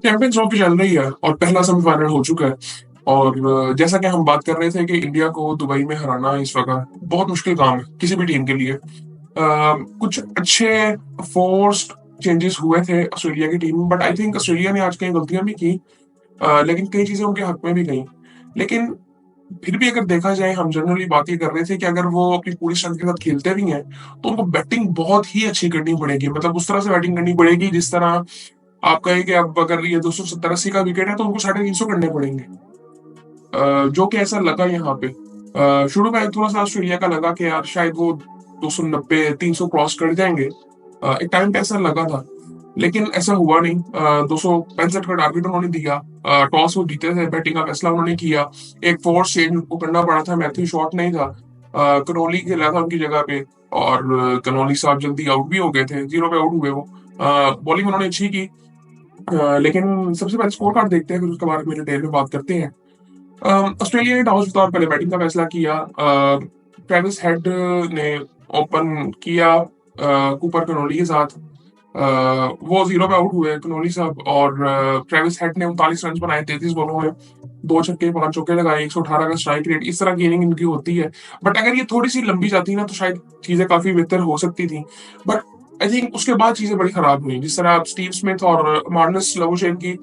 Champions trophy चल रही है और पहला सेमीफाइनल हो चुका है। और जैसा कि हम बात कर रहे थे कि इंडिया को दुबई में हराना इस वक्त बहुत मुश्किल काम है किसी भी टीम के लिए। कुछ अच्छे फोर्स्ड चेंजेस हुए थे ऑस्ट्रेलिया की टीम में, बट आई थिंक ऑस्ट्रेलिया ने आज कई गलतियां भी की। लेकिन कई चीजें उनके हक में भी गई। लेकिन फिर भी अगर देखा जाए, हम जनरली बात ये कर रहे थे कि अगर वो अपनी पूरी स्ट्रेंथ के साथ खेलते भी हैं तो उनको बैटिंग बहुत ही अच्छी करनी पड़ेगी। मतलब उस तरह से बैटिंग करनी पड़ेगी जिस तरह आप कहें कि अब अगर ये 270-80 का विकेट है तो उनको 350 करने पड़ेंगे। जो कि ऐसा लगा यहाँ पे। शुरू में थोड़ा सा ऑस्ट्रेलिया का लगा कि यार शायद वो 290-300 क्रॉस कर जाएंगे। एक टाइम पे ऐसा लगा था, लेकिन ऐसा हुआ नहीं। 265 का टारगेट उन्होंने दिया। टॉस वो जीते थे, बैटिंग का फैसला उन्होंने किया। एक फोर्स चेंज उनको करना पड़ा था, मैथ्यू शॉट नहीं था। कनोली खेला था उनकी जगह पे, और कनोली साहब जल्दी आउट भी हो गए थे, 0 पे आउट हुए वो। बॉलिंग उन्होंने अच्छी की। लेकिन सबसे पहले स्कोर कार्ड देखते हैं, फिर उसके बारे में डिटेल में बात करते हैं। ऑस्ट्रेलिया ने टॉस जीता और पहले बैटिंग का फैसला किया। ट्रेविस हेड ने ओपन किया कूपर कनोली के साथ। वो 0 पे आउट हुए कनोली साहब, और ट्रेविस हेड ने 39 रन बनाए 33 बॉलों में। 2 छक्के 5 चौके लगाए, 118 का स्ट्राइक रेट। इस तरह की इनिंग इनकी होती है। बट अगर ये थोड़ी सी लंबी जाती ना तो शायद चीजें काफी बेहतर हो सकती थी। बट आई थिंक उसके बाद चीजें बड़ी खराब हुई, जिस तरह स्टीव स्मिथ और मार्नस लबुशेन की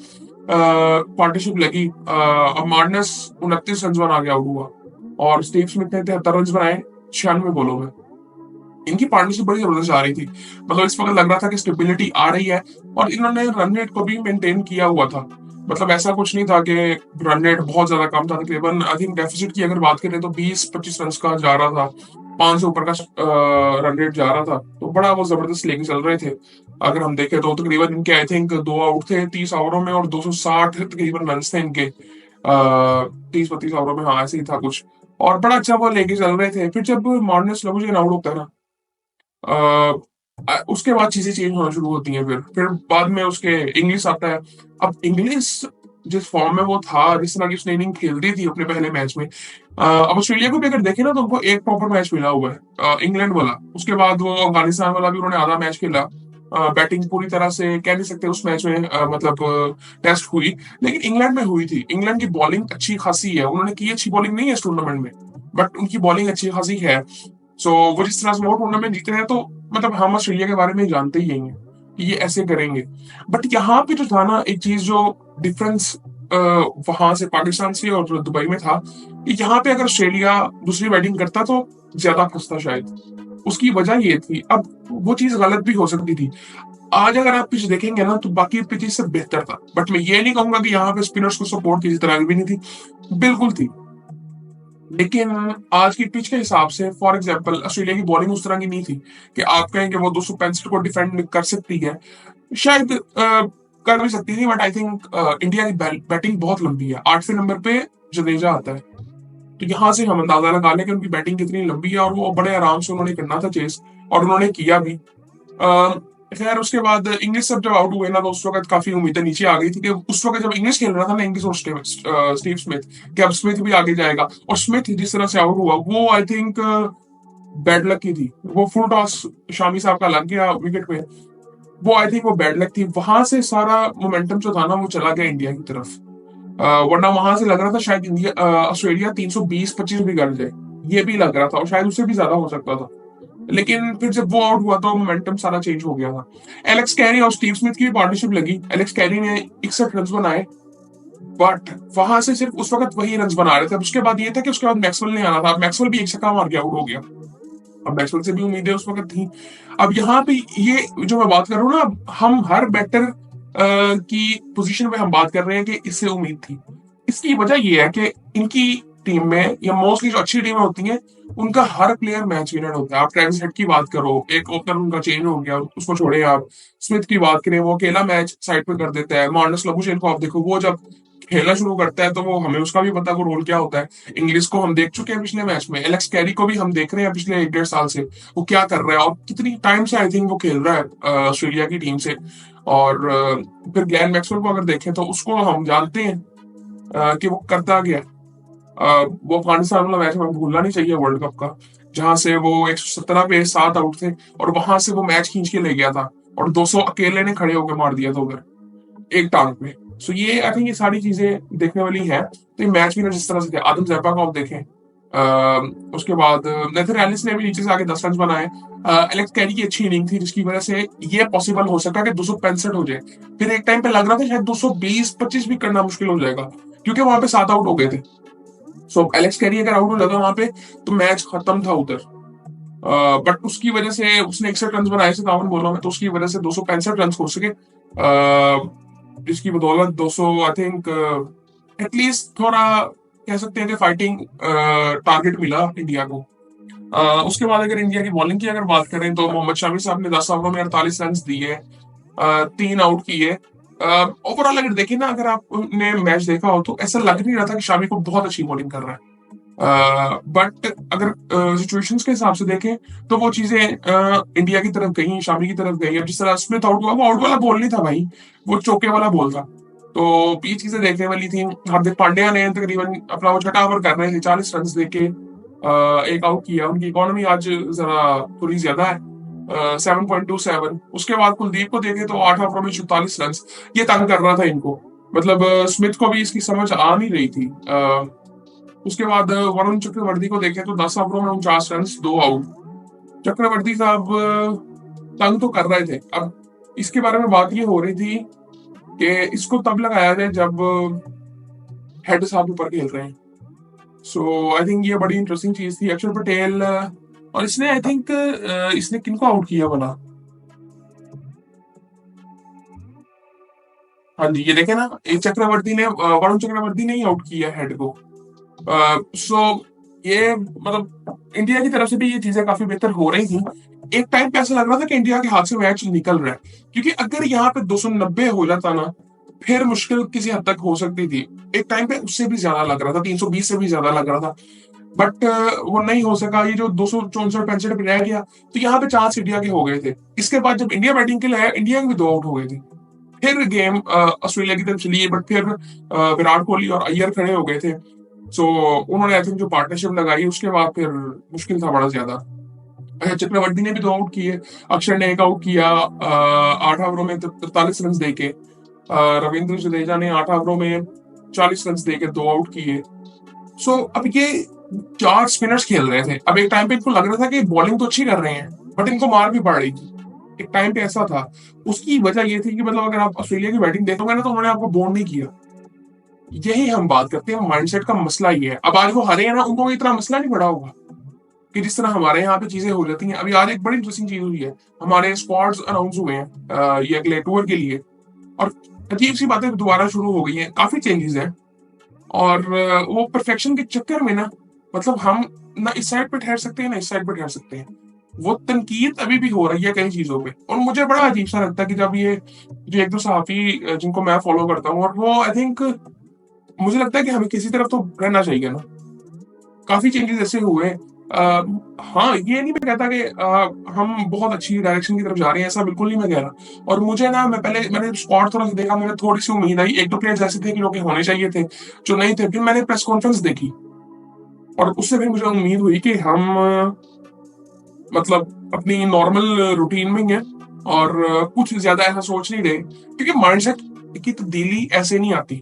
पार्टनरशिप लगी। अब मार्नस 29 रन बना के आउट हुआ और स्टीव स्मिथ ने 73 रन बनाए 96 बॉलों में। इनकी पार्टनरशिप बड़ी जबरदस्त आ रही थी। मतलब इस वक्त लग रहा था कि स्टेबिलिटी आ रही है, और इन्होंने रन रेट को भी मेंटेन किया हुआ था। मतलब ऐसा कुछ नहीं था कि रन रेट बहुत ज्यादा कम था। तकरीबन आई थिंक डेफिसिट की अगर बात करें तो 20-25 रन का जा रहा था, 5 से ऊपर का रन रेट जा रहा था। तो बड़ा वो जबरदस्त लेके चल रहे थे। अगर हम देखें तो तकरीबन इनके आई थिंक 2 आउट थे 30 ओवरों में, और 260 तकरीबन रन थे इनके 30-32 ओवरों में। हाँ, ऐसे ही था कुछ। और बड़ा अच्छा वो लेके चल रहे थे। फिर जब मार्नस लबुशेन आउट होता है ना, उसके बाद चीजें चेंज होना शुरू होती हैं। फिर बाद में उसके इंग्लिश आता है। अब इंग्लिश जिस फॉर्म में वो था, जिस तरह की उसने इनिंग खेल दी थी अपने पहले मैच में, अब ऑस्ट्रेलिया को भी अगर देखें ना तो उनको एक प्रॉपर मैच मिला हुआ है, इंग्लैंड वाला। उसके बाद वो अफगानिस्तान वाला भी उन्होंने आधा मैच खेला। बैटिंग पूरी तरह से कह नहीं सकते उस मैच में, मतलब टेस्ट हुई, लेकिन इंग्लैंड में हुई थी। इंग्लैंड की बॉलिंग अच्छी खासी है, उन्होंने की अच्छी बॉलिंग नहीं है इस टूर्नामेंट में, बट उनकी बॉलिंग अच्छी खासी है। सो वो जिस तरह से वो टूर्नामेंट जीते हैं, तो मतलब हम ऑस्ट्रेलिया के बारे में जानते ही हैं कि ये ऐसे करेंगे। बट यहाँ पे जो था ना, एक चीज जो डिफरेंस वहां से पाकिस्तान से और दुबई में था, कि यहाँ पे अगर ऑस्ट्रेलिया दूसरी बैटिंग करता तो ज्यादा फंसता शायद। उसकी वजह ये थी। अब वो चीज गलत भी हो सकती थी। आज अगर आप पिच देखेंगे ना तो बाकी पिचेस से बेहतर था। बट मैं ये नहीं कहूंगा कि यहाँ पे स्पिनर्स को सपोर्ट किसी तरह की भी नहीं थी, बिल्कुल थी। लेकिन आज की पिच के हिसाब से, फॉर एग्जाम्पल, ऑस्ट्रेलिया की बॉलिंग उस तरह की नहीं थी कि आप कहें कि वो 265 को डिफेंड कर सकती है। शायद कर भी सकती थी, बट आई थिंक इंडिया की बैटिंग बहुत लंबी है। 8वें नंबर पे जडेजा आता है, तो यहाँ से हम अंदाजा लगा लें कि उनकी बैटिंग कितनी लंबी है, और वो बड़े आराम से उन्होंने करना था चेस, और उन्होंने किया भी। खैर उसके बाद इंग्लिश सब जब आउट हुए ना, तो उस वक्त काफी उम्मीदें नीचे आ गई थी कि उस वक्त जब इंग्लिश खेल रहा था ना, इंग्लिश और स्टीव स्मिथ, कि अब स्मिथ भी आगे जाएगा। और स्मिथ जिस तरह से आउट हुआ, वो आई थिंक बैड लक की थी। वो फुल टॉस शामी साहब का लग गया विकेट पे। वो आई थिंक वो बैड लक थी। वहां से सारा मोमेंटम जो था ना वो चला गया इंडिया की तरफ। वरना वहां से लग रहा था शायद इंडिया ऑस्ट्रेलिया 320-25 भी कर जाए, ये भी लग रहा था, और शायद उससे भी ज्यादा हो सकता था। लेकिन फिर जब वो आउट हुआ तो मोमेंटम सारा चेंज हो गया था। एलेक्स कैरी और स्टीव स्मिथ की भी पार्टनरशिप लगी। एलेक्स कैरी ने 61 रन बनाए, बट वहां से सिर्फ उस वक्त वही रन बना रहे थे। अब उसके बाद ये था कि उसके बाद मैक्सवेल ने आना था। मैक्सवेल भी एक छक्का मार के आउट हो गया। अब मैक्सवेल से भी उम्मीदें उस वक्त थी। अब यहाँ पे ये जो मैं बात कर रहा हूँ ना, हम हर बैटर की पोजीशन पे हम बात कर रहे हैं कि इससे उम्मीद थी। इसकी वजह ये है कि इनकी टीम में, या मोस्टली जो अच्छी टीमें होती हैं, उनका हर प्लेयर मैच विनर होता है। आप ट्रेविस हेड की बात करो, एक ओपनर उनका चेंज हो गया, उसको छोड़े। आप स्मिथ की बात करें, वो अकेला मैच साइड पे कर देता है। मार्नस लबुशेन को आप देखो, वो जब खेलना शुरू करता है तो वो, हमें उसका भी पता वो रोल क्या होता है। इंग्लिश को हम देख चुके हैं पिछले मैच में, एलेक्स कैरी को भी हम देख रहे हैं पिछले 1-1.5 साल से वो क्या कर रहा है, और कितनी टाइम से आई थिंक वो खेल रहा है ऑस्ट्रेलिया की टीम से। और फिर ग्लेन मैक्सवेल को अगर देखें तो उसको हम जानते हैं कि वो करता गया। वो अफगानिस्तान वाला मैच हमें भूलना नहीं चाहिए, वर्ल्ड कप का, जहां से वो 117 पे 7 आउट थे, और वहां से वो मैच खींच के ले गया था, और 200 अकेले ने खड़े होकर मार दिया था उधर एक टांग पे। सो ये आई थिंक ये सारी चीजें देखने वाली हैं। तो ये मैच भी ना जिस तरह से थे, आदम जैपा को आप देखें, उसके बाद नेथन एलिस ने भी नीचे से आके 10 रन बनाए। एलेक्स कैरी की अच्छी इनिंग थी जिसकी वजह से ये पॉसिबल हो सकता है कि 265 हो जाए। फिर एक टाइम पे लग रहा था शायद 220-25 भी करना मुश्किल हो जाएगा, क्योंकि वहां पे 7 आउट हो गए थे। सो एलेक्स कैरी अगर आउट हो जाता वहां पे तो मैच खत्म था उधर। बट उसकी वजह से उसने 61 रन बनाए 57 बॉलों में, तो उसकी वजह से 265 रन हो सके, जिसकी बदौलत 200 आई थिंक एटलीस्ट थोड़ा कह सकते हैं कि फाइटिंग टारगेट मिला इंडिया को। उसके बाद अगर इंडिया की बॉलिंग की अगर बात करें तो मोहम्मद शमी साहब ने 10 ओवरों में 48 रन दिए, 3 आउट किए। ओवरऑल अगर देखें ना, अगर आपने मैच देखा हो तो ऐसा लग नहीं रहा था कि शामी को बहुत अच्छी बॉलिंग कर रहा है। बट अगर सिचुएशंस के हिसाब से देखें तो वो चीजें इंडिया की तरफ गई, शामी की तरफ गई। अब जिस तरह स्मिथ आउट हुआ, वो आउट वाला बॉल नहीं था भाई, वो चौके वाला बॉल था। तो ये चीजें देखने वाली थी। हार्दिक पांड्या ने तकरीबन अपना वो छठा ओवर कर रहे थे, 40 रन देके एक आउट किया। उनकी इकोनॉमी आज जरा थोड़ी ज्यादा है, 7.27। उसके बाद कुलदीप को देखे तो 8 ओवरों में 44 रन। ये तंग कर रहा था इनको, मतलब स्मिथ को भी इसकी समझ आ नहीं रही थी। उसके बाद वरुण चक्रवर्ती को देखें तो 10 ओवरों में 49 रन, 2 आउट। चक्रवर्ती साहब तंग तो कर रहे थे। अब इसके बारे में बात ये हो रही थी कि इसको तब लगाया जाए जब हेड साहब ऊपर खेल रहे हैं। सो आई थिंक ये बड़ी इंटरेस्टिंग चीज थी। अक्षर पटेल और इसने आई थिंक इसने किनको आउट किया बोला। हाँ जी, ये देखे ना, एक चक्रवर्ती ने वरुण चक्रवर्ती ने ही आउट किया हेड को। सो ये मतलब इंडिया की तरफ से भी ये चीजें काफी बेहतर हो रही थी। एक टाइम पे ऐसा लग रहा था कि इंडिया के हाथ से मैच निकल रहा है, क्योंकि अगर यहाँ पे 290 हो जाता ना, फिर मुश्किल किसी हद तक हो सकती थी। एक टाइम पे उससे भी ज्यादा लग रहा था, 320 से भी ज्यादा लग रहा था। बट वो नहीं हो सका। ये जो 264-65 पे रह गया, तो यहाँ पे चांस इंडिया के हो गए थे। इसके बाद जब इंडिया बैटिंग के लिए आया, इंडिया के भी 2 आउट हो गए थे। फिर गेम ऑस्ट्रेलिया की तरफ चली, बट फिर विराट कोहली और अय्यर खड़े हो गए थे। सो उन्होंने आई थिंक जो पार्टनरशिप लगाई, उसके बाद फिर मुश्किल था बड़ा ज्यादा। चक्रवर्ती ने भी 2 आउट किए, अक्षर ने 1 आउट किया 8 ओवरों में 43 रन देके। रविंद्र जडेजा ने 8 ओवरों में 40 रन देके 2 आउट किए। सो अब ये 4 स्पिनर्स खेल रहे थे। अब एक टाइम पे इनको लग रहा था कि बॉलिंग तो अच्छी कर रहे हैं, बट इनको मार भी पड़ रही थी। एक टाइम पे ऐसा था। उसकी वजह ये थी कि मतलब अगर आप ऑस्ट्रेलिया की बैटिंग देखोगे ना, तो उन्होंने आपको बोल्ड नहीं किया। यही हम बात करते हैं, माइंडसेट का मसला ही है। अब आज वो हारे हैं ना, उनको इतना मसला नहीं पड़ा होगा कि जिस तरह हमारे यहाँ पे चीजें हो जाती हैं। अभी आज एक बड़ी इंटरेस्टिंग चीज हुई है, हमारे स्क्वाड्स अनाउंस हुए हैं ये अगले टूर के लिए। और अजीब सी बातें दोबारा शुरू हो गई हैं, काफी चेंजेस हैं। और वो परफेक्शन के चक्कर में ना, मतलब हम ना इस साइड पे ठहर सकते हैं ना इस साइड पे ठहर सकते हैं। वो तनकीद अभी भी हो रही है कई चीजों पे, और मुझे बड़ा अजीब सा लगता है कि जब ये जो एक दो सहाफी जिनको मैं फॉलो करता हूँ, और वो आई थिंक मुझे लगता है कि हमें किसी तरफ तो रहना चाहिए ना। काफी चेंजेस ऐसे हुए। हाँ, ये नहीं मैं कहता कि हम बहुत अच्छी डायरेक्शन की तरफ जा रहे हैं, ऐसा बिल्कुल नहीं मैं कह रहा। और मुझे ना, मैंने स्क्वाड थोड़ा सा देखा, मुझे थोड़ी सी उम्मीद आई। एक दो प्लेयर्स ऐसे थे कि जो कि होने चाहिए थे, जो नहीं थे। फिर मैंने प्रेस कॉन्फ्रेंस देखी, और उससे फिर मुझे उम्मीद हुई कि हम मतलब अपनी नॉर्मल रूटीन में ही हैं, और कुछ ज्यादा ऐसा सोच नहीं रहे, क्योंकि माइंडसेट की तब्दीली ऐसे नहीं आती।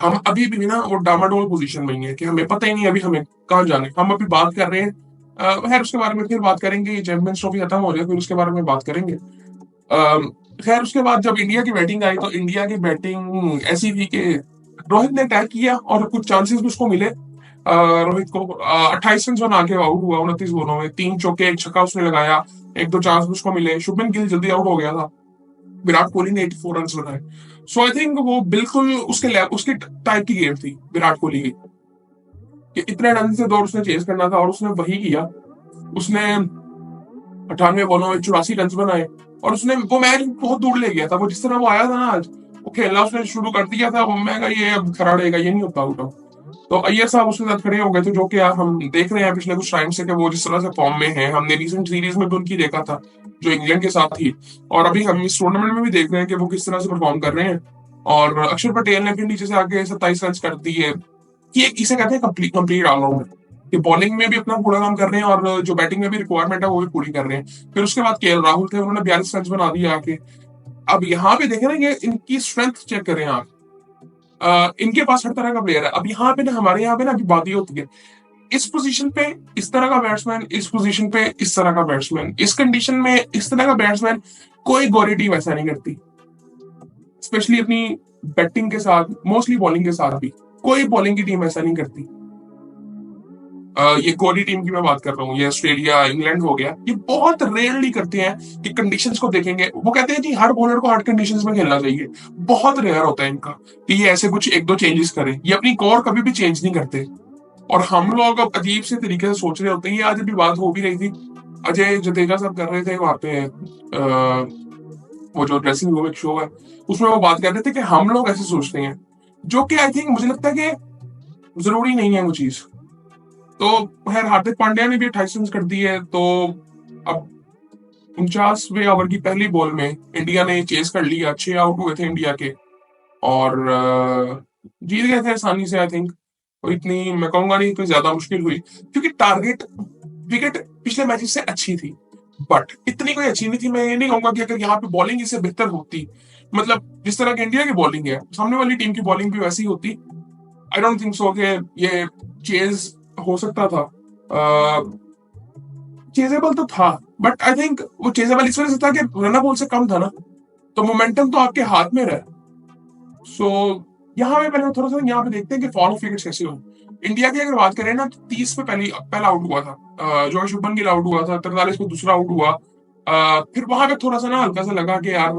हम अभी भी ना वो डामाडोल पोजीशन में ही है कि हमें पता ही नहीं अभी हमें कहाँ जाना है। हम अभी बात कर रहे हैं, खैर उसके बारे में फिर बात करेंगे, ये चैंपियंस ट्रॉफी खत्म हो जाए फिर उसके बारे में बात करेंगे। खैर उसके बाद जब इंडिया की बैटिंग आई, तो इंडिया की बैटिंग ऐसी थी कि रोहित ने अटैक किया और कुछ चांसेस भी उसको मिले। रोहित को 28 रन बना के आउट हुआ 29 बॉलों में, 3 चौके 1 छक्का उसने लगाया। एक दो चांस भी उसको मिले। शुभमन गिल जल्दी आउट हो गया था। विराट कोहली ने 84 रन बनाए। सो आई थिंक वो बिल्कुल उसके टाइप की गेम थी विराट कोहली की, कि इतने रन से दौड़ उसने चेज करना था, और उसने वही किया। उसने 98 बॉलों में 84 रन बनाए, और उसने वो मैच बहुत दूर ले गया था। वो जिस तरह वो आया था ना आज, वो खेलना उसने शुरू कर दिया था। मैं कहा ये अब खराड़ेगा, ये नहीं होता आउट। तो अय्यर साहब उसके साथ खड़े हो गए थे, जो कि हम देख रहे हैं पिछले कुछ टाइम से कि वो जिस तरह से फॉर्म में है। हमने रिसेंट सीरीज में भी उनकी देखा था, जो इंग्लैंड के साथ थी, और अभी हम इस टूर्नामेंट में भी देख रहे हैं कि वो किस तरह से परफॉर्म कर रहे हैं। और अक्षर पटेल ने फिर नीचे से आके 27 रन कर दिए। ये इसे कहते हैं कंप्लीट कंप्लीट ऑलराउंडर, कि बॉलिंग में भी अपना पूरा काम कर रहे हैं, और जो बैटिंग में भी रिक्वायरमेंट है वो भी पूरी कर रहे हैं। फिर उसके बाद केएल राहुल थे, उन्होंने 42 रन बना दिए आके। अब यहाँ पे देखें ना, ये इनकी स्ट्रेंथ चेक करें आप। इनके पास हर तरह का प्लेयर है। अब यहाँ पे ना, हमारे यहाँ पे ना अभी बात ये होती है, इस पोजीशन पे इस तरह का बैट्समैन, इस पोजीशन पे इस तरह का बैट्समैन, इस कंडीशन में इस तरह का बैट्समैन। कोई गोरी टीम ऐसा नहीं करती, स्पेशली अपनी बैटिंग के साथ, मोस्टली बॉलिंग के साथ भी कोई बॉलिंग की टीम ऐसा नहीं करती। ये कोहली टीम की मैं बात कर रहा हूँ, ये ऑस्ट्रेलिया इंग्लैंड हो गया, ये बहुत रेयरली करते हैं कि कंडीशंस को देखेंगे। वो कहते हैं कि हर बॉलर को हर कंडीशंस में खेलना चाहिए। बहुत रेयर होता है इनका कि ये ऐसे कुछ एक दो चेंजेस करें। ये अपनी कोर कभी भी चेंज नहीं करते। और हम लोग अब अजीब से तरीके से सोच रहे होते हैं। ये आज अभी बात हो भी रही थी, अजय जडेजा साहब कर रहे थे वहां पे, वो जो ड्रेसिंग रूम एक शो है, उसमें वो बात कर रहे थे कि हम लोग ऐसे सोचते हैं, जो कि आई थिंक मुझे लगता है कि जरूरी नहीं है वो चीज। तो खैर, हार्दिक पांड्या ने भी 28 रन कर दिए। तो अब 49वें ओवर की पहली बॉल में इंडिया ने चेस कर लिया, 6 आउट हुए थे इंडिया के, और जीत गए थे आसानी से आई थिंक। और इतनी मैं कहूंगा नहीं, इतनी ज्यादा मुश्किल हुई, क्योंकि टारगेट विकेट पिछले मैचेस से अच्छी थी, बट इतनी कोई अच्छी नहीं थी। मैं ये नहीं कहूंगा कि अगर यहाँ पे बॉलिंग इससे बेहतर होती, मतलब जिस तरह की इंडिया की बॉलिंग है, सामने वाली टीम की बॉलिंग भी वैसी होती। आई डोंट थिंक सो कि ये चेज हो सकता था। चेजेबल तो था, बट आई थिंक वो चेजेबल इस वजह से था कि रन बॉल से कम था ना, तो मोमेंटम तो आपके हाथ में रहा। सो यहाँ पे पहले थोड़ा सा यहाँ पे देखते हैं कि फॉल ऑफ विकेट्स कैसे हुए। इंडिया की अगर बात करें ना, तो 30 पे पहला आउट हुआ था, जो शुभमन गिल आउट हुआ था। 43 पे दूसरा आउट हुआ। फिर वहां पे थोड़ा सा ना हल्का सा लगा कि यार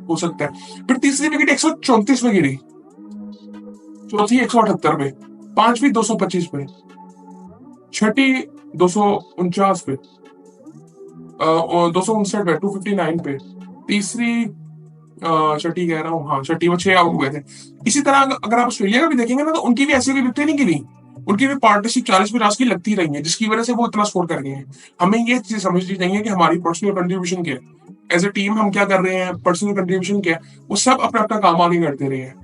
हो सकता है। फिर तीसरी विकेट 134 में गिरी, चौथी 178 पे, पांचवी 225 पे, छठी 249 पे, 259 पे, 259 पे, तीसरी छठी कह रहा हूँ, हाँ छठी, वो 6 आउट हुए थे। इसी तरह अगर आप ऑस्ट्रेलिया का भी देखेंगे ना, तो उनकी भी ऐसी कोई विकेटें नहीं गिरी। उनकी भी पार्टनरशिप 40-50 की लगती रही है, जिसकी वजह से वो इतना स्कोर कर गए हैं। हमें ये चीज समझनी चाहिए कि हमारी पर्सनल कंट्रीब्यूशन क्या है, एज ए टीम हम क्या कर रहे हैं, पर्सनल कंट्रीब्यूशन क्या है, वो सब अपना अपना काम आगे करते रहे हैं।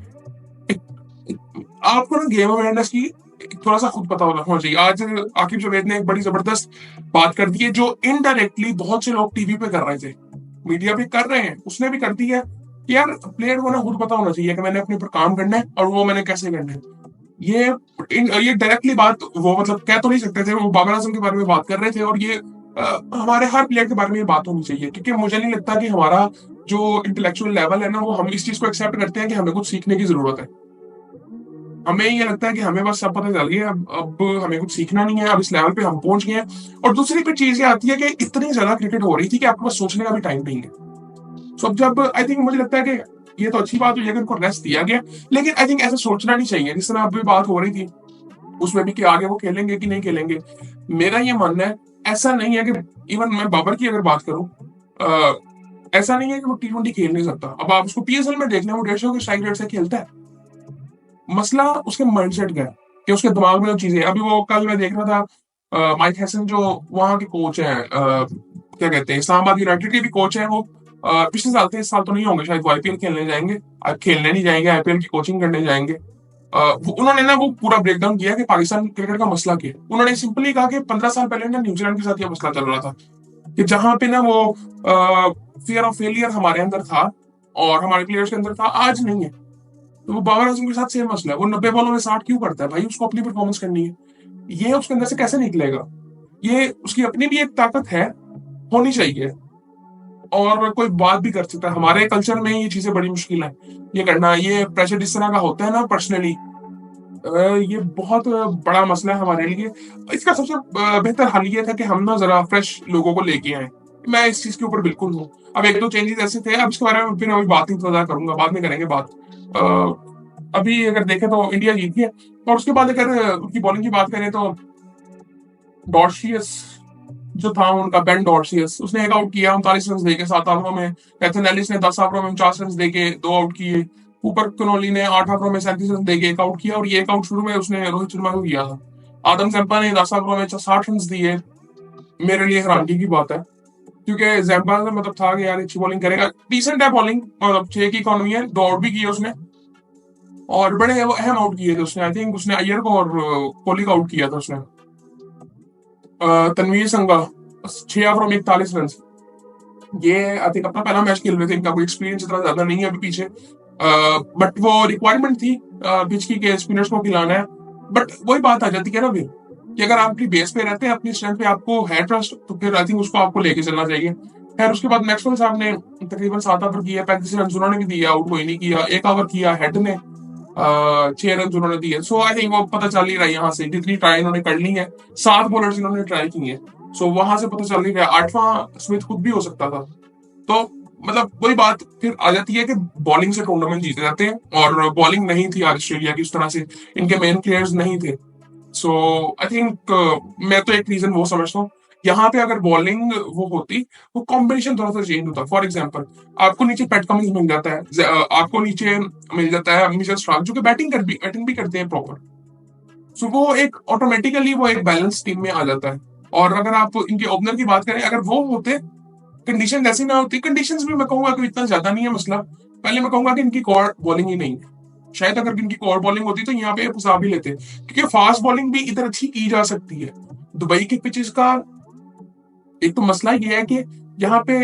आपको ना गेम अवेयरनेस की थोड़ा सा खुद पता होना चाहिए। आज आकिब जावेद ने एक बड़ी जबरदस्त बात कर दी है, जो इनडायरेक्टली बहुत से लोग टीवी पे कर रहे थे, मीडिया पे कर रहे हैं, उसने भी कर दी है कि यार प्लेयर को ना खुद पता होना चाहिए कि मैंने अपने ऊपर काम करना है, और वो मैंने कैसे करना है। ये ये डायरेक्टली बात वो मतलब कह तो नहीं सकते थे। वो बाबर आजम के बारे में बात कर रहे थे, और ये हमारे हर प्लेयर के बारे में बात होनी चाहिए, क्योंकि मुझे नहीं लगता कि हमारा जो इंटेलेक्चुअल लेवल है ना, वो हम इस चीज को एक्सेप्ट करते हैं कि हमें कुछ सीखने की जरूरत है। हमें ये लगता है कि हमें बस सब पता चल गया, अब हमें कुछ सीखना नहीं है, अब इस लेवल पे हम पहुंच गए हैं। और दूसरी फिर चीज ये आती है कि इतनी ज्यादा क्रिकेट हो रही थी कि आपके पास सोचने का भी टाइम नहीं है। सो अब जब आई थिंक मुझे लगता है कि ये तो अच्छी बात हुई है कि उनको रेस्ट दिया गया, लेकिन आई थिंक ऐसा सोचना नहीं चाहिए जिस तरह अभी बात हो रही थी उसमें भी, कि आगे वो खेलेंगे कि नहीं खेलेंगे। मेरा ये मानना है, ऐसा नहीं है कि इवन मैं बाबर की अगर बात करूं, ऐसा नहीं है कि वो T20 खेल नहीं सकता। अब आप उसको PSL में देख लें, वो 150 के स्ट्राइक रेट से खेलता है। मसला उसके माइंडसेट का है, कि उसके दिमाग में जो चीजें। अभी वो कल मैं देख रहा था, माइक हैसन जो वहां के कोच हैं, क्या कहते हैं, इस्लामाबाद यूनाइटेड के भी कोच हैं वो, पिछले साल थे, इस साल तो नहीं होंगे शायद, वो IPL खेलने जाएंगे। खेलने नहीं जाएंगे, IPL की कोचिंग करने जाएंगे। उन्होंने ना वो पूरा ब्रेक डाउन किया कि पाकिस्तान क्रिकेट का मसला क्या है। उन्होंने सिंपली कहा कि 15 साल पहले ना न्यूजीलैंड के साथ ये मसला चल रहा था, कि जहां पे ना वो फियर ऑफ फेलियर हमारे अंदर था और हमारे प्लेयर्स के अंदर था, आज नहीं है। तो वो बाबर आजम के साथ सेम मसला है। वो 90 बॉलों में 60 क्यों करता है भाई? उसको अपनी परफॉर्मेंस करनी है। ये उसके अंदर से कैसे निकलेगा? ये उसकी अपनी भी एक ताकत है, होनी चाहिए, और कोई बात भी कर सकता है। हमारे कल्चर में ये चीजें बड़ी मुश्किल है, ये करना। ये प्रेशर इस तरह का होता है ना पर्सनली, ये बहुत बड़ा मसला है हमारे लिए। इसका सबसे बेहतर हल ये था कि हम ना जरा फ्रेश लोगों को लेके आए। मैं इस चीज के ऊपर बिल्कुल हूँ। अब एक दो चेंजेस ऐसे थे, अब इसके बारे में फिर अभी बात नहीं करूंगा, बाद में करेंगे बात। अभी अगर देखें तो इंडिया जीत गई है। और उसके बाद अगर उनकी बॉलिंग की बात करें तो डॉर्शियस जो था उनका, बेन डॉर्शियस, उसने एक आउट किया 39 रन देके 7 ओवरों में। कैथन एलिस ने 10 ओवरों में 49 रन देके 2 आउट किए। ऊपर कनोली ने 8 ओवरों में 37 रन देके 1 आउट किया, और ये एक आउट शुरू में उसने रोहित शर्मा को किया था। आदम जम्पा ने 10 ओवरों में 60 रन दिए। मेरे लिए हैरानगी की बात है, क्योंकि जैम्पा का मतलब था कि यार अच्छी बॉलिंग करेगा, डिसेंट है बॉलिंग, मतलब 6 की इकोनॉमी है, 2 आउट भी किए उसने, और बड़े अहम आउट किए थे उसने। आई थिंक उसने अय्यर को और कोहली को आउट किया था उसने। तनवीर संगा 6 ओवरों में 41 रन। ये आई थिंक अपना पहला मैच खेल रहे थे, इनका कोई एक्सपीरियंस इतना ज्यादा नहीं है अभी पीछे, बट वो रिक्वायरमेंट थी पिच की के स्पिनर्स को खिलाना है। बट वही बात आ जाती है ना फिर, कि अगर आप अपनी बेस पे रहते हैं, अपनी स्ट्रेंथ पे आपको है ट्रस्ट, तो फिर आई थिंक उसको आपको लेके चलना चाहिए। खैर उसके बाद मैक्सवेल साहब ने तकरीबन 7 ओवर किए, 35 रन उन्होंने भी दिया, आउट कोई नहीं किया। 1 ओवर किया हेड ने, 6 रन उन्होंने दिए। सो आई थिंक वो पता चल ही रहा है यहाँ से, जितनी ट्राई इन्होंने कर ली है, 7 बॉलर्स इन्होंने ट्राई की है। सो वहां से पता चल ही रहा है, 8वां स्मिथ खुद भी हो सकता था। तो मतलब वही बात फिर आ जाती है कि बॉलिंग से टूर्नामेंट जीते जाते हैं, और बॉलिंग नहीं थी आज ऑस्ट्रेलिया की उस तरह से, इनके मेन प्लेयर्स नहीं थे। सो आई थिंक मैं तो एक रीजन वो समझता हूँ, यहाँ पे अगर बॉलिंग वो होती, वो कॉम्बिनेशन थोड़ा सा चेंज होता। फॉर एग्जाम्पल, आपको नीचे पैट कमिंस मिल जाता है, आपको नीचे मिल जाता है मिचेल स्टार्क, जो कि बैटिंग भी करते हैं प्रॉपर। सो वो एक ऑटोमेटिकली वो एक बैलेंस टीम में आ जाता है। और अगर आप इनके ओपनर की बात करें, अगर वो होते, कंडीशन ऐसी ना होती, कंडीशंस भी मैं कहूंगा कि इतना ज्यादा नहीं है मसला। पहले मैं कहूंगा कि इनकी कॉर्ड बॉलिंग ही नहीं है। शायद अगर इनकी कॉर्ड बॉलिंग होती तो यहाँ पे फंसा भी लेते, क्योंकि फास्ट बॉलिंग भी इधर अच्छी की जा सकती है। दुबई के पिचेस का एक तो मसला ये है कि यहाँ पे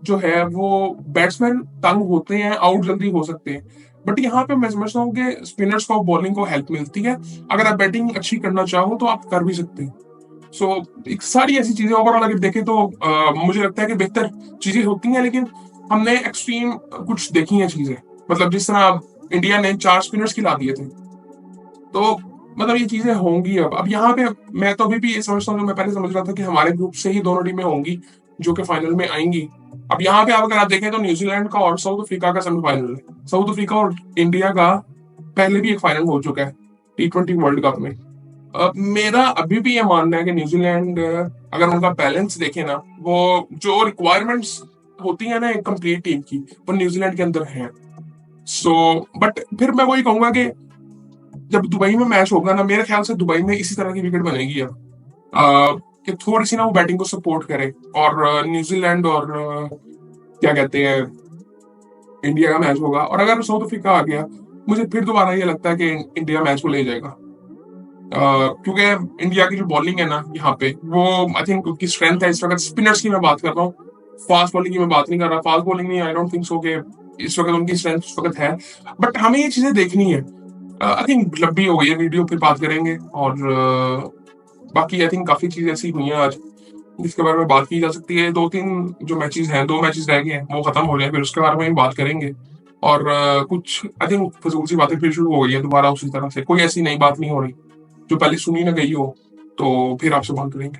जो है वो बैट्समैन तंग होते हैं, आउट जल्दी हो सकते हैं। बट यहाँ पे मैं समझता हूँ कि स्पिनर्स को बॉलिंग को हेल्प मिलती है। अगर आप बैटिंग अच्छी करना चाहो तो आप कर भी सकते हैं। सो एक सारी ऐसी चीजें ओवरऑल अगर देखें तो मुझे लगता है कि बेहतर चीजें होती हैं, लेकिन हमने एक्सट्रीम कुछ देखी हैं चीजें। मतलब जिस तरह इंडिया ने 4 स्पिनर्स खिला दिए थे, तो मतलब ये चीजें होंगी। अब यहाँ पे मैं तो अभी भी ये समझता हूँ, जो मैं पहले समझ रहा था कि हमारे ग्रुप से ही दोनों टीमें होंगी जो कि फाइनल में आएंगी। अब यहाँ पे अगर आप देखें तो न्यूजीलैंड का और साउथ अफ्रीका का सेमीफाइनल है। साउथ अफ्रीका और इंडिया का पहले भी एक फाइनल हो चुका है T20 वर्ल्ड कप में। मेरा अभी भी ये मानना है कि न्यूजीलैंड, अगर उनका बैलेंस देखे ना, वो जो रिक्वायरमेंट्स होती है ना एक कंप्लीट टीम की, वो न्यूजीलैंड के अंदर है। सो बट फिर मैं वही कहूंगा कि जब दुबई में मैच होगा ना, मेरे ख्याल से दुबई में इसी तरह की विकेट बनेगी अब, कि थोड़ी सी ना वो बैटिंग को सपोर्ट करे। और न्यूजीलैंड और क्या कहते हैं, इंडिया का मैच होगा। और अगर साउथ अफ्रीका आ गया, मुझे फिर दोबारा ये लगता है कि इंडिया मैच को ले जाएगा। क्योंकि इंडिया की जो बॉलिंग है ना यहाँ पे, वो आई थिंक उनकी स्ट्रेंथ है। इस वक्त स्पिनर्स की मैं बात कर रहा हूँ, फास्ट बॉलिंग की मैं बात नहीं कर रहा। फास्ट बॉलिंग नहीं, आई डोंट थिंक सो कि इस वक्त उनकी स्ट्रेंथ उस वक्त है। बट हमें ये चीजें देखनी है। आई थिंक लंबी हो गई है वीडियो, फिर बात करेंगे। और बाकी आई थिंक काफी चीजें ऐसी हुई हैं आज जिसके बारे में बात की जा सकती है। 2-3 जो मैचेस हैं, 2 मैचेस रह गए हैं, वो खत्म हो जाए, फिर उसके बारे में भी बात करेंगे। और कुछ आई थिंक फजूल सी बातें फिर शुरू हो गई है दोबारा उसी तरह से, कोई ऐसी नई बात नहीं हो रही जो पहले सुनी ना गई हो। तो फिर आपसे बात करेंगे।